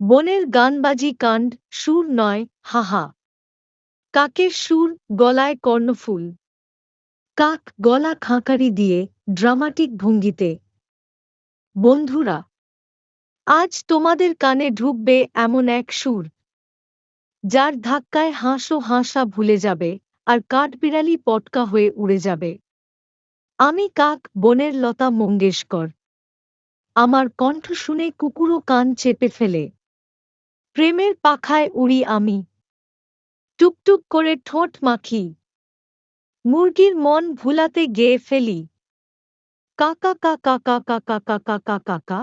বনের গানবাজি কাণ্ড, সুর নয়, হাহা। কাকের সুর, গলায় কর্ণফুল। কাক গলা খাঁকারি দিয়ে, ড্রামাটিক ভঙ্গিতে। বন্ধুরা, আজ তোমাদের কানে ঢুকবে এমন এক সুর, যার ধাক্কায় হাঁসও হাঁসা ভুলে যাবে, আর কাঠবিড়ালি পটকা হয়ে উড়ে যাবে। আমি কাক, বনের লতা মঙ্গেশকর। আমার কণ্ঠ শুনে কুকুরও কান চেপে ফেলে। প্রেমের পাখায় উড়ি আমি, টুকটুক করে ঠোঁট মাখি। মুরগির মন ভুলাতে গেয়ে ফেলি, কাকা কাকা কাকা কাকা কাকা কাকা।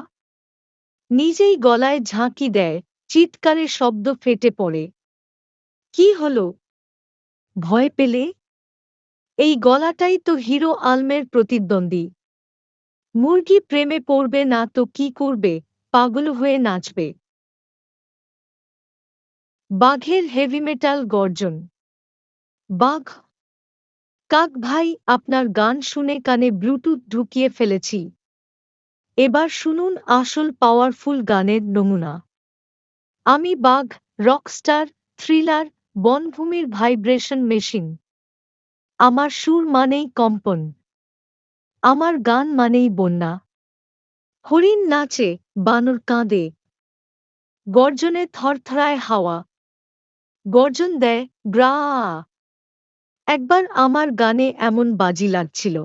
নিজেই গলায় ঝাঁকি দেয়, চিৎকারে শব্দ ফেটে পড়ে। কি হলো? ভয় পেলে? এই গলাটাই তো হিরো আলমের প্রতিদ্বন্দ্বী। মুরগি প্রেমে পড়বে না তো কি করবে? পাগল হয়ে নাচবে। বাঘের হেভিমেটাল গর্জন। বাঘ, কাক ভাই, আপনার গান শুনে কানে ব্লুটুথ ঢুকিয়ে ফেলেছি। এবার শুনুন আসল পাওয়ারফুল গানের নমুনা। আমি বাঘ, রকস্টার, থ্রিলার, বনভূমির ভাইব্রেশন মেশিন। আমার সুর মানেই কম্পন। আমার গান মানেই বন্যা। হরিণ নাচে, বানর কাঁদে। গর্জনে থরথরায় হাওয়া। গর্জন দেয়, গ্রা। একবার আমার গানে এমন বাজি লাগছিল,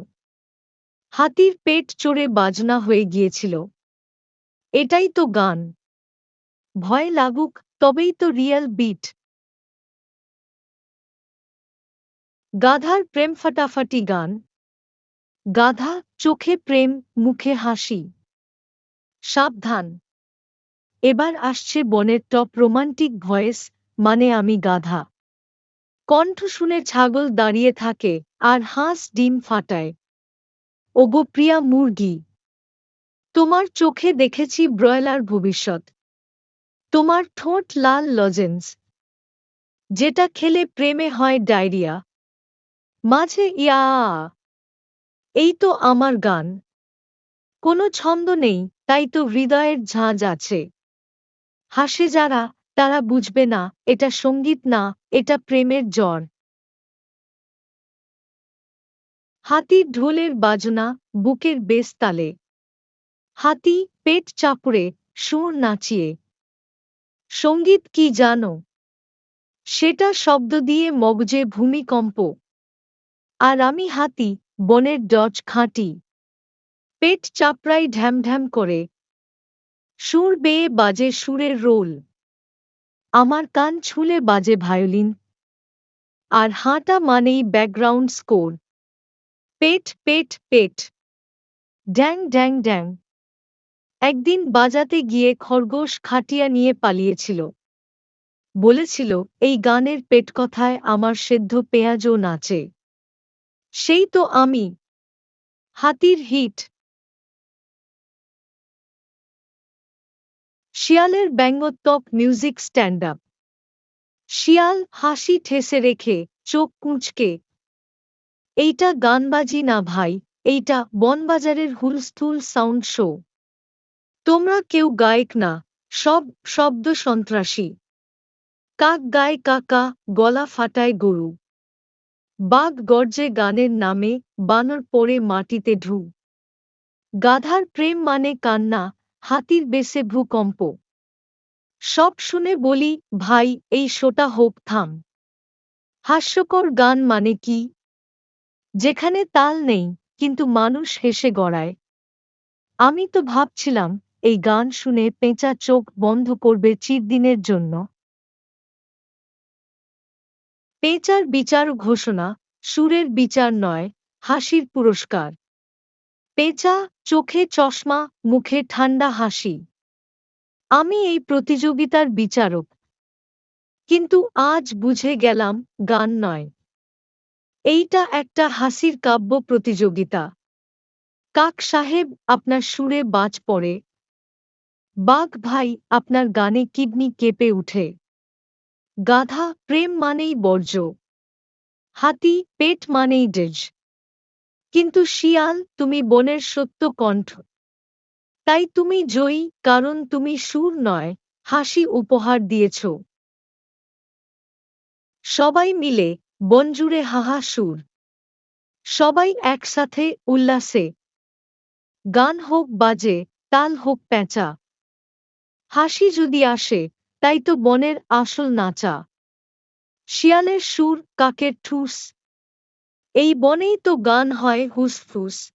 হাতির পেট চড়ে বাজনা হয়ে গিয়েছিল। এটাই তো গান। ভয় লাগুক, তবেই তো রিয়েল বিট। গাধার প্রেম ফাটাফাটি গান। গাধা, চোখে প্রেম, মুখে হাসি। সাবধান, এবার আসছে বনের টপ রোমান্টিক ভয়েস, মানে আমি গাধা। কণ্ঠ শুনে ছাগল দাঁড়িয়ে থাকে, আর হাঁস ডিম ফাটায়। ওগো প্রিয়া মুরগি, তোমার চোখে দেখেছি ব্রয়লার ভবিষ্যৎ। তোমার ঠোঁট লাল লজেন্স, যেটা খেলে প্রেমে হয় ডায়রিয়া। মাঝে ইয়া, এই তো আমার গান। কোনো ছন্দ নেই, তাই তো হৃদয়ের ঝাঁজ আছে। হাসে যারা, তারা বুঝবে না, এটা সঙ্গীত না, এটা প্রেমের জ্বর। হাতির ঢোলের বাজনা, বুকের বেশ তালে। হাতি, পেট চাপড়ে, সুর নাচিয়ে। সঙ্গীত কি জানো? সেটা শব্দ দিয়ে মগজে ভূমিকম্প। আর আমি হাতি, বনের ডজ খাঁটি। পেট চাপড়াই ঢ্যামঢ্যাম করে। সুর বেয়ে বাজে সুরের রোল। আমার কান ছুলে বাজে ভায়োলিন। আর হাঁটা মানেই ব্যাকগ্রাউন্ড স্কোর। পেট পেট পেট, ড্যাং ড্যাং ড্যাং। একদিন বাজাতে গিয়ে খরগোশ খাটিয়া নিয়ে পালিয়েছিল। বলেছিল, এই গানের পেটকথায় আমার সেদ্ধ পেঁয়াজও নাচে। সেই তো আমি, হাতির হিট। শিয়ালের ব্যঙ্গাত্মক মিউজিক স্ট্যান্ড আপ। শিয়াল, হাসি ঠেসে রেখে, চোখ কুঁচকে। এইটা গানবাজি না ভাই, এইটা বনবাজারের হুলস্থুল সাউন্ড শো। তোমরা কেউ গায়ক না, সব শব্দ সন্ত্রাসী। কাক গায় কাকা, গলা ফাটায় গরু। বাঘ গর্জে গানের নামে, বানর পড়ে মাটিতে ঢু। গাধার প্রেম মানে কান্না, হাতির বেশে ভূকম্প। সব শুনে বলি, ভাই, এই শোটা হোক থাম। হাস্যকর গান মানে কি? যেখানে তাল নেই, কিন্তু মানুষ হেসে গড়ায়। আমি তো ভাবছিলাম, এই গান শুনে পেঁচা চোখ বন্ধ করবে চিরদিনের জন্য। পেঁচার বিচার ঘোষণা, সুরের বিচার নয়, হাসির পুরস্কার। পেঁচা, চোখে চশমা, মুখে ঠান্ডা হাসি। আমি এই প্রতিযোগিতার বিচারক। কিন্তু আজ বুঝে গেলাম, গান নয়, এইটা একটা হাসির কাব্য প্রতিযোগিতা। কাক সাহেব, আপনার সুরে বাজ পড়ে। বাঘ ভাই, আপনার গানে কিডনি কেঁপে উঠে। গাধা, প্রেম মানেই বর্জ্য। হাতি, পেট মানেই ডেজ। কিন্তু শিয়াল, তুমি বনের সত্য কণ্ঠ। তাই তুমি জয়ী, কারণ তুমি সুর নয়, হাসি উপহার দিয়েছ। সবাই মিলে বনজুড়ে হাহা সুর। সবাই একসাথে উল্লাসে। গান হোক বাজে, তাল হোক প্যাঁচা। হাসি যদি আসে, তাই তো বনের আসল নাচা। শিয়ালের সুর, কাকের ঠুস। এই বনেই তো গান হয় হুসফুস।